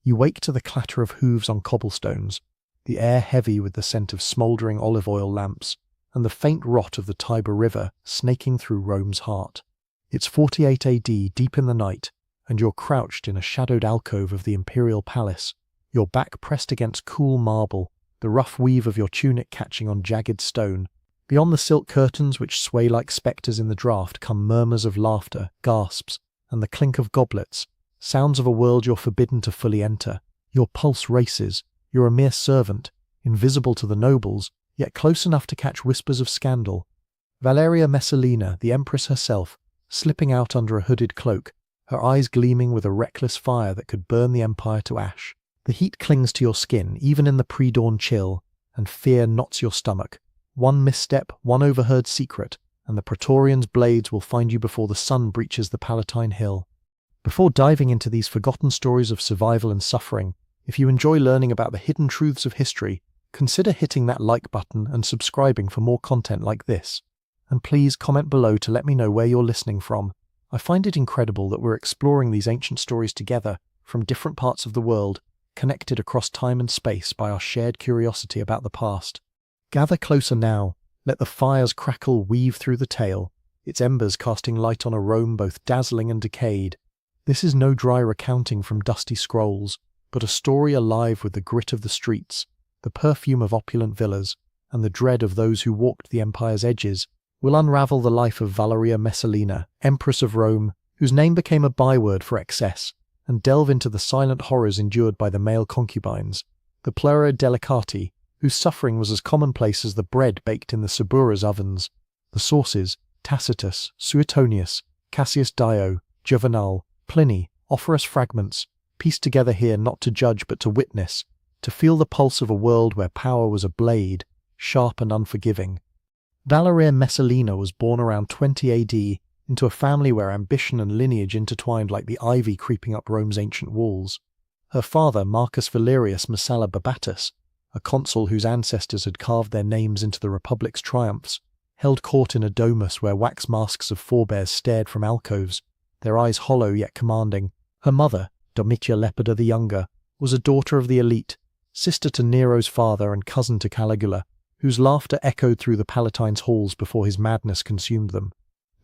You wake to the clatter of hooves on cobblestones, the air heavy with the scent of smouldering olive oil lamps, and the faint rot of the Tiber River snaking through Rome's heart. It's 48 AD, deep in the night, and you're crouched in a shadowed alcove of the imperial palace, your back pressed against cool marble, the rough weave of your tunic catching on jagged stone. Beyond the silk curtains which sway like spectres in the draught come murmurs of laughter, gasps, and the clink of goblets, sounds of a world you're forbidden to fully enter. Your pulse races. You're a mere servant, invisible to the nobles, yet close enough to catch whispers of scandal. Valeria Messalina, the Empress herself, slipping out under a hooded cloak, her eyes gleaming with a reckless fire that could burn the empire to ash. The heat clings to your skin, even in the pre-dawn chill, and fear knots your stomach. One misstep, one overheard secret, and the Praetorians' blades will find you before the sun breaches the Palatine Hill. Before diving into these forgotten stories of survival and suffering, if you enjoy learning about the hidden truths of history, consider hitting that like button and subscribing for more content like this. And please comment below to let me know where you're listening from. I find it incredible that we're exploring these ancient stories together, from different parts of the world, connected across time and space by our shared curiosity about the past. Gather closer now, let the fire's crackle weave through the tale, its embers casting light on a Rome both dazzling and decayed. This is no dry recounting from dusty scrolls, but a story alive with the grit of the streets, the perfume of opulent villas, and the dread of those who walked the empire's edges. We'll unravel the life of Valeria Messalina, Empress of Rome, whose name became a byword for excess, and delve into the silent horrors endured by the male concubines, the pleura delicati, whose suffering was as commonplace as the bread baked in the Sabura's ovens. The sources, Tacitus, Suetonius, Cassius Dio, Juvenal, Pliny, offer us fragments, pieced together here not to judge but to witness, to feel the pulse of a world where power was a blade, sharp and unforgiving. Valeria Messalina was born around 20 AD into a family where ambition and lineage intertwined like the ivy creeping up Rome's ancient walls. Her father, Marcus Valerius Messala Babatus, a consul whose ancestors had carved their names into the Republic's triumphs, held court in a domus where wax masks of forebears stared from alcoves, their eyes hollow yet commanding. Her mother, Domitia Lepida the Younger, was a daughter of the elite, sister to Nero's father and cousin to Caligula, whose laughter echoed through the Palatine's halls before his madness consumed them.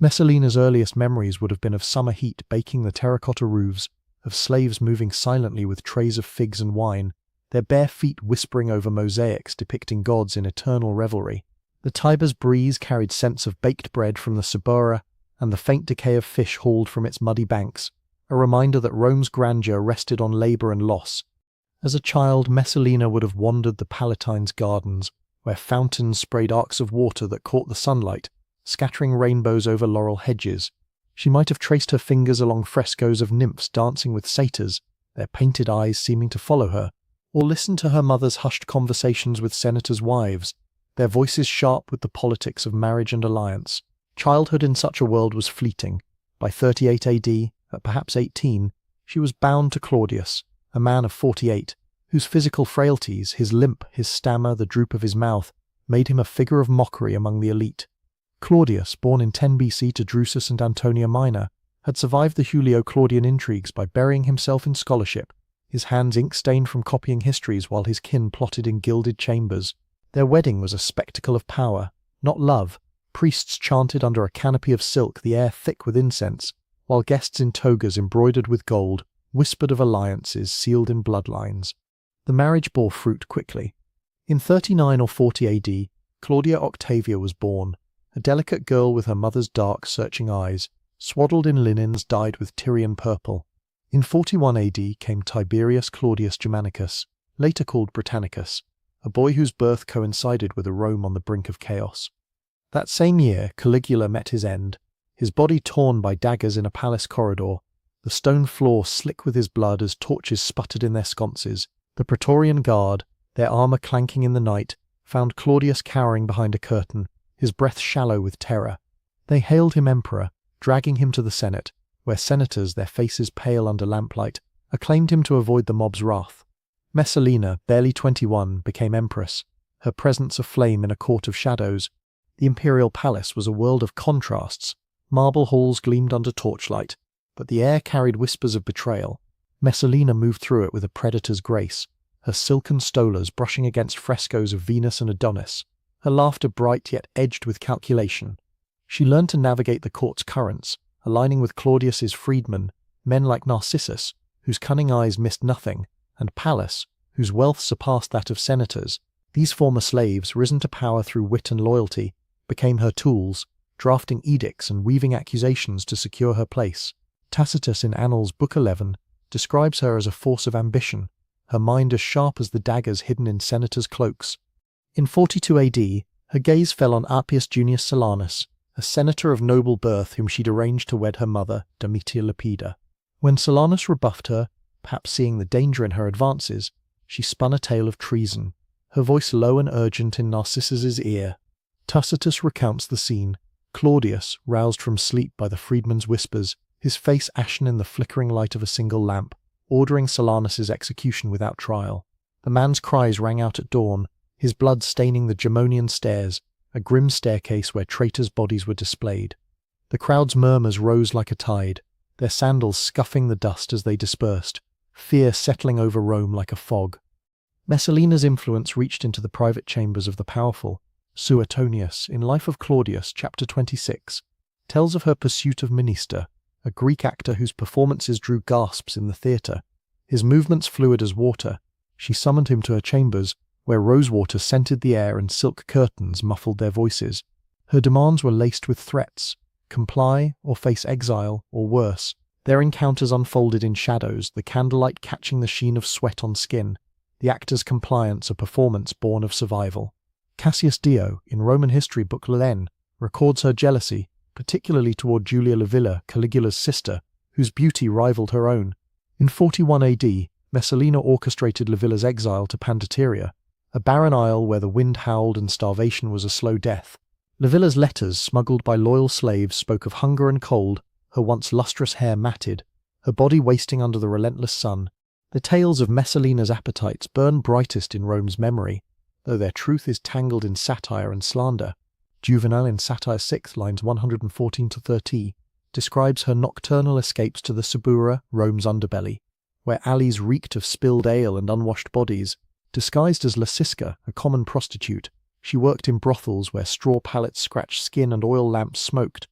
Messalina's earliest memories would have been of summer heat baking the terracotta roofs, of slaves moving silently with trays of figs and wine, their bare feet whispering over mosaics depicting gods in eternal revelry. The Tiber's breeze carried scents of baked bread from the Subura, and the faint decay of fish hauled from its muddy banks, a reminder that Rome's grandeur rested on labour and loss. As a child, Messalina would have wandered the Palatine's gardens, where fountains sprayed arcs of water that caught the sunlight, scattering rainbows over laurel hedges. She might have traced her fingers along frescoes of nymphs dancing with satyrs, their painted eyes seeming to follow her, or listened to her mother's hushed conversations with senators' wives, their voices sharp with the politics of marriage and alliance. Childhood in such a world was fleeting. By 38 AD, at perhaps 18, she was bound to Claudius, a man of 48, whose physical frailties, his limp, his stammer, the droop of his mouth, made him a figure of mockery among the elite. Claudius, born in 10 BC to Drusus and Antonia Minor, had survived the Julio-Claudian intrigues by burying himself in scholarship, his hands ink-stained from copying histories while his kin plotted in gilded chambers. Their wedding was a spectacle of power, not love. Priests chanted under a canopy of silk, the air thick with incense, while guests in togas embroidered with gold whispered of alliances sealed in bloodlines. The marriage bore fruit quickly. In 39 or 40 AD, Claudia Octavia was born, a delicate girl with her mother's dark, searching eyes, swaddled in linens dyed with Tyrian purple. In 41 AD came Tiberius Claudius Germanicus, later called Britannicus, a boy whose birth coincided with a Rome on the brink of chaos. That same year, Caligula met his end, his body torn by daggers in a palace corridor, the stone floor slick with his blood as torches sputtered in their sconces. The Praetorian Guard, their armour clanking in the night, found Claudius cowering behind a curtain, his breath shallow with terror. They hailed him emperor, dragging him to the Senate, where senators, their faces pale under lamplight, acclaimed him to avoid the mob's wrath. Messalina, barely 21, became empress, her presence aflame in a court of shadows. The imperial palace was a world of contrasts. Marble halls gleamed under torchlight, but the air carried whispers of betrayal. Messalina moved through it with a predator's grace, her silken stolas brushing against frescoes of Venus and Adonis, her laughter bright yet edged with calculation. She learned to navigate the court's currents, aligning with Claudius's freedmen, men like Narcissus, whose cunning eyes missed nothing, and Pallas, whose wealth surpassed that of senators. These former slaves, risen to power through wit and loyalty, became her tools, drafting edicts and weaving accusations to secure her place. Tacitus in Annals Book 11 describes her as a force of ambition, her mind as sharp as the daggers hidden in senators' cloaks. In 42 AD, her gaze fell on Appius Junius Silanus, a senator of noble birth whom she'd arranged to wed her mother, Domitia Lepida. When Silanus rebuffed her, perhaps seeing the danger in her advances, she spun a tale of treason, her voice low and urgent in Narcissus's ear. Tacitus recounts the scene. Claudius, roused from sleep by the freedman's whispers, his face ashen in the flickering light of a single lamp, ordering Silanus's execution without trial. The man's cries rang out at dawn, his blood staining the Gemonian stairs, a grim staircase where traitors' bodies were displayed. The crowd's murmurs rose like a tide, their sandals scuffing the dust as they dispersed, fear settling over Rome like a fog. Messalina's influence reached into the private chambers of the powerful. Suetonius, in Life of Claudius, chapter 26, tells of her pursuit of Menister, a Greek actor whose performances drew gasps in the theatre. His movements fluid as water, she summoned him to her chambers, where rosewater scented the air and silk curtains muffled their voices. Her demands were laced with threats: comply or face exile, or worse. Their encounters unfolded in shadows, the candlelight catching the sheen of sweat on skin, the actor's compliance a performance born of survival. Cassius Dio, in Roman History Book 11, records her jealousy, particularly toward Julia Livilla, Caligula's sister, whose beauty rivaled her own. In 41 AD, Messalina orchestrated Livilla's exile to Pandateria, a barren isle where the wind howled and starvation was a slow death. Livilla's letters, smuggled by loyal slaves, spoke of hunger and cold, her once lustrous hair matted, her body wasting under the relentless sun. The tales of Messalina's appetites burn brightest in Rome's memory, though their truth is tangled in satire and slander. Juvenal in Satire 6, lines 114-30, describes her nocturnal escapes to the Subura, Rome's underbelly, where alleys reeked of spilled ale and unwashed bodies. Disguised as Lysiska, a common prostitute, she worked in brothels where straw pallets scratched skin and oil lamps smoked.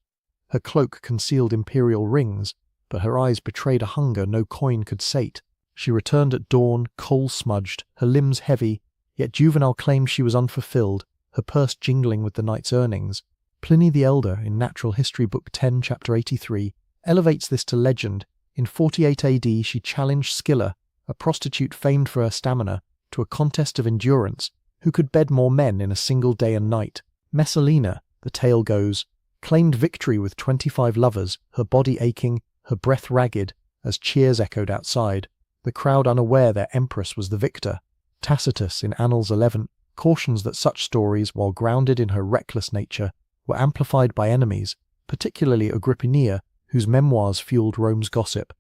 Her cloak concealed imperial rings, but her eyes betrayed a hunger no coin could sate. She returned at dawn, coal-smudged, her limbs heavy, yet Juvenal claimed she was unfulfilled, her purse jingling with the night's earnings. Pliny the Elder, in Natural History Book 10, chapter 83, elevates this to legend. In 48 AD she challenged Scylla, a prostitute famed for her stamina, to a contest of endurance, who could bed more men in a single day and night. Messalina, the tale goes, claimed victory with 25 lovers, her body aching, her breath ragged, as cheers echoed outside, the crowd unaware their empress was the victor. Tacitus, in Annals 11, cautions that such stories, while grounded in her reckless nature, were amplified by enemies, particularly Agrippina, whose memoirs fueled Rome's gossip.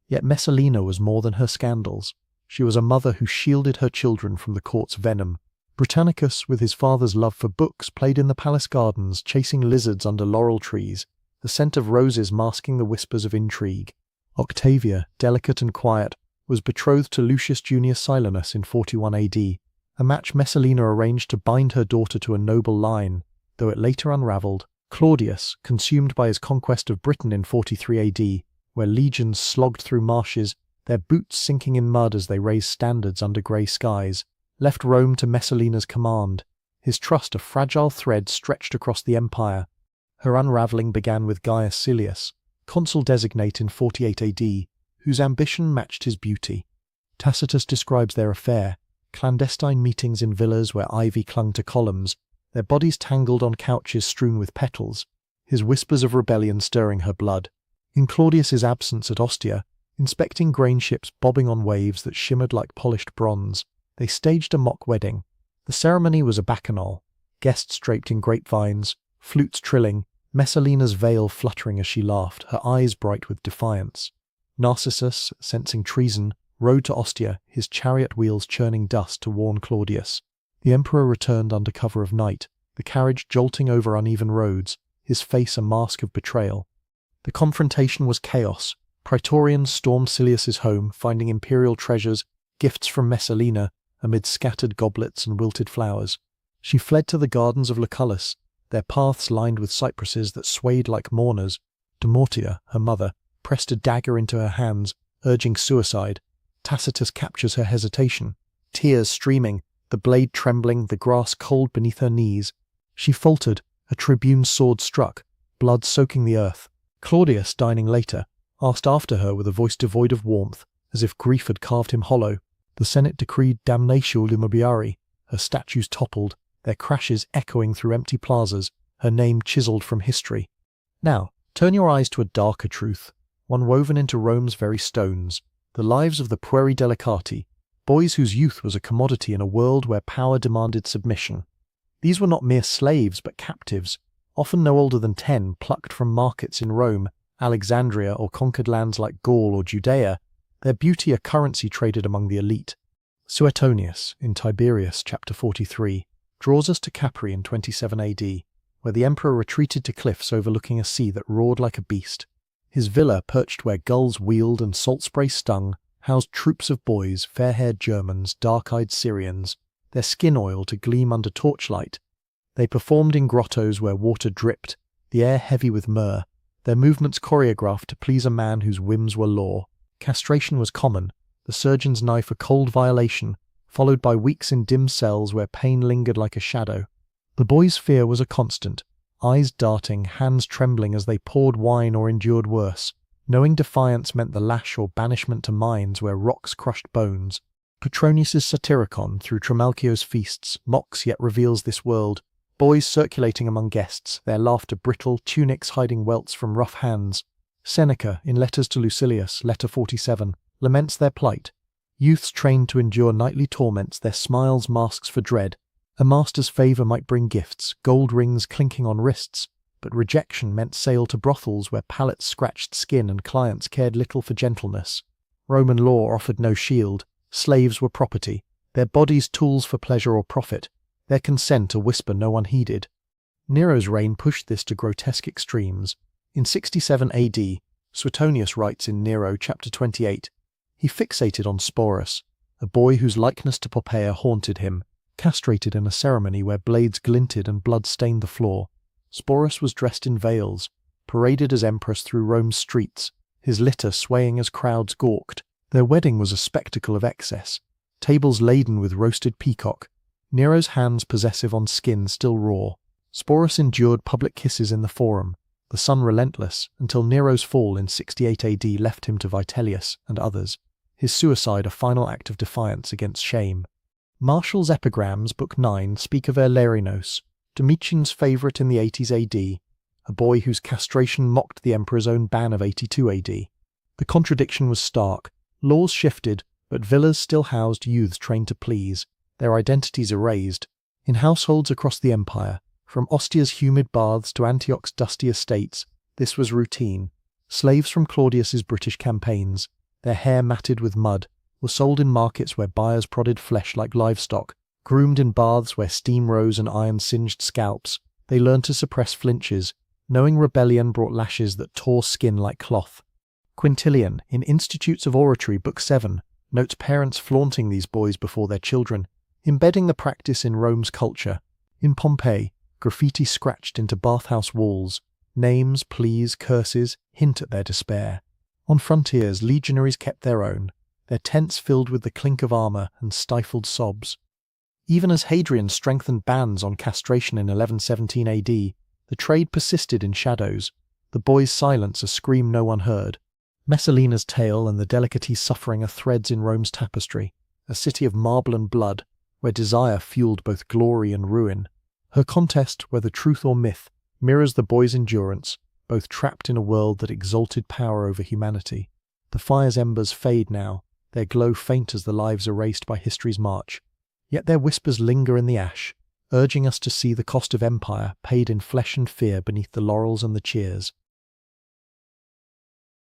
Yet Messalina was more than her scandals. She was a mother who shielded her children from the court's venom. Britannicus, with his father's love for books, played in the palace gardens, chasing lizards under laurel trees, the scent of roses masking the whispers of intrigue. Octavia, delicate and quiet, was betrothed to Lucius Junius Silanus in 41 AD, a match Messalina arranged to bind her daughter to a noble line, though it later unravelled. Claudius, consumed by his conquest of Britain in 43 AD, where legions slogged through marshes, their boots sinking in mud as they raised standards under grey skies, left Rome to Messalina's command, his trust a fragile thread stretched across the empire. Her unravelling began with Gaius Silius, consul designate in 48 AD, whose ambition matched his beauty. Tacitus describes their affair, clandestine meetings in villas where ivy clung to columns, their bodies tangled on couches strewn with petals, his whispers of rebellion stirring her blood. In Claudius's absence at Ostia, inspecting grain ships bobbing on waves that shimmered like polished bronze, they staged a mock wedding. The ceremony was a bacchanal, guests draped in grapevines, flutes trilling, Messalina's veil fluttering as she laughed, her eyes bright with defiance. Narcissus, sensing treason, rode to Ostia, his chariot wheels churning dust to warn Claudius. The emperor returned under cover of night, the carriage jolting over uneven roads, his face a mask of betrayal. The confrontation was chaos, Praetorians stormed Silius's home, finding imperial treasures, gifts from Messalina, amid scattered goblets and wilted flowers. She fled to the gardens of Lucullus, their paths lined with cypresses that swayed like mourners. Demortia, her mother, pressed a dagger into her hands, urging suicide. Tacitus captures her hesitation. Tears streaming, the blade trembling, the grass cold beneath her knees. She faltered, a tribune's sword struck, blood soaking the earth. Claudius, dining later, asked after her with a voice devoid of warmth, as if grief had carved him hollow. The Senate decreed damnatio lumobari. Her statues toppled, their crashes echoing through empty plazas, her name chiselled from history. Now, turn your eyes to a darker truth, one woven into Rome's very stones, the lives of the pueri delicati, boys whose youth was a commodity in a world where power demanded submission. These were not mere slaves, but captives, often no older than 10, plucked from markets in Rome, Alexandria, or conquered lands like Gaul or Judea, their beauty a currency traded among the elite. Suetonius, in Tiberius chapter 43, draws us to Capri in 27 AD, where the emperor retreated to cliffs overlooking a sea that roared like a beast. His villa, perched where gulls wheeled and salt spray stung, housed troops of boys, fair-haired Germans, dark-eyed Syrians, their skin oil to gleam under torchlight. They performed in grottos where water dripped, the air heavy with myrrh, their movements choreographed to please a man whose whims were law. Castration was common, the surgeon's knife a cold violation, followed by weeks in dim cells where pain lingered like a shadow. The boys' fear was a constant, eyes darting, hands trembling as they poured wine or endured worse, knowing defiance meant the lash or banishment to mines where rocks crushed bones. Petronius's Satyricon, through Trimalchio's feasts, mocks yet reveals this world, boys circulating among guests, their laughter brittle, tunics hiding welts from rough hands. Seneca, in Letters to Lucilius, letter 47, laments their plight. Youths trained to endure nightly torments, their smiles masks for dread. A master's favour might bring gifts, gold rings clinking on wrists, but rejection meant sale to brothels where palates scratched skin and clients cared little for gentleness. Roman law offered no shield. Slaves were property, their bodies tools for pleasure or profit, their consent a whisper no one heeded. Nero's reign pushed this to grotesque extremes. In 67 AD, Suetonius writes in Nero chapter 28, he fixated on Sporus, a boy whose likeness to Poppaea haunted him, castrated in a ceremony where blades glinted and blood stained the floor. Sporus was dressed in veils, paraded as empress through Rome's streets, his litter swaying as crowds gawked. Their wedding was a spectacle of excess, tables laden with roasted peacock, Nero's hands possessive on skin still raw. Sporus endured public kisses in the Forum, the sun relentless, until Nero's fall in 68 AD left him to Vitellius and others, his suicide a final act of defiance against shame. Martial's epigrams, Book 9, speak of Eulerinos, Domitian's favourite in the 80s AD, a boy whose castration mocked the emperor's own ban of 82 AD. The contradiction was stark. Laws shifted, but villas still housed youths trained to please, their identities erased. In households across the empire, from Ostia's humid baths to Antioch's dusty estates, this was routine. Slaves from Claudius's British campaigns, their hair matted with mud, were sold in markets where buyers prodded flesh like livestock. Groomed in baths where steam rose and iron singed scalps, they learned to suppress flinches, knowing rebellion brought lashes that tore skin like cloth. Quintilian, in Institutes of Oratory, Book 7, notes parents flaunting these boys before their children, embedding the practice in Rome's culture. In Pompeii, graffiti scratched into bathhouse walls, names, pleas, curses hint at their despair. On frontiers, legionaries kept their own, their tents filled with the clink of armour and stifled sobs. Even as Hadrian strengthened bans on castration in 1117 AD, the trade persisted in shadows, the boy's silence a scream no one heard. Messalina's tale and the delicacies suffering are threads in Rome's tapestry, a city of marble and blood, where desire fueled both glory and ruin. Her contest, whether truth or myth, mirrors the boy's endurance, both trapped in a world that exalted power over humanity. The fire's embers fade now, their glow faint as the lives erased by history's march. Yet their whispers linger in the ash, urging us to see the cost of empire paid in flesh and fear beneath the laurels and the cheers.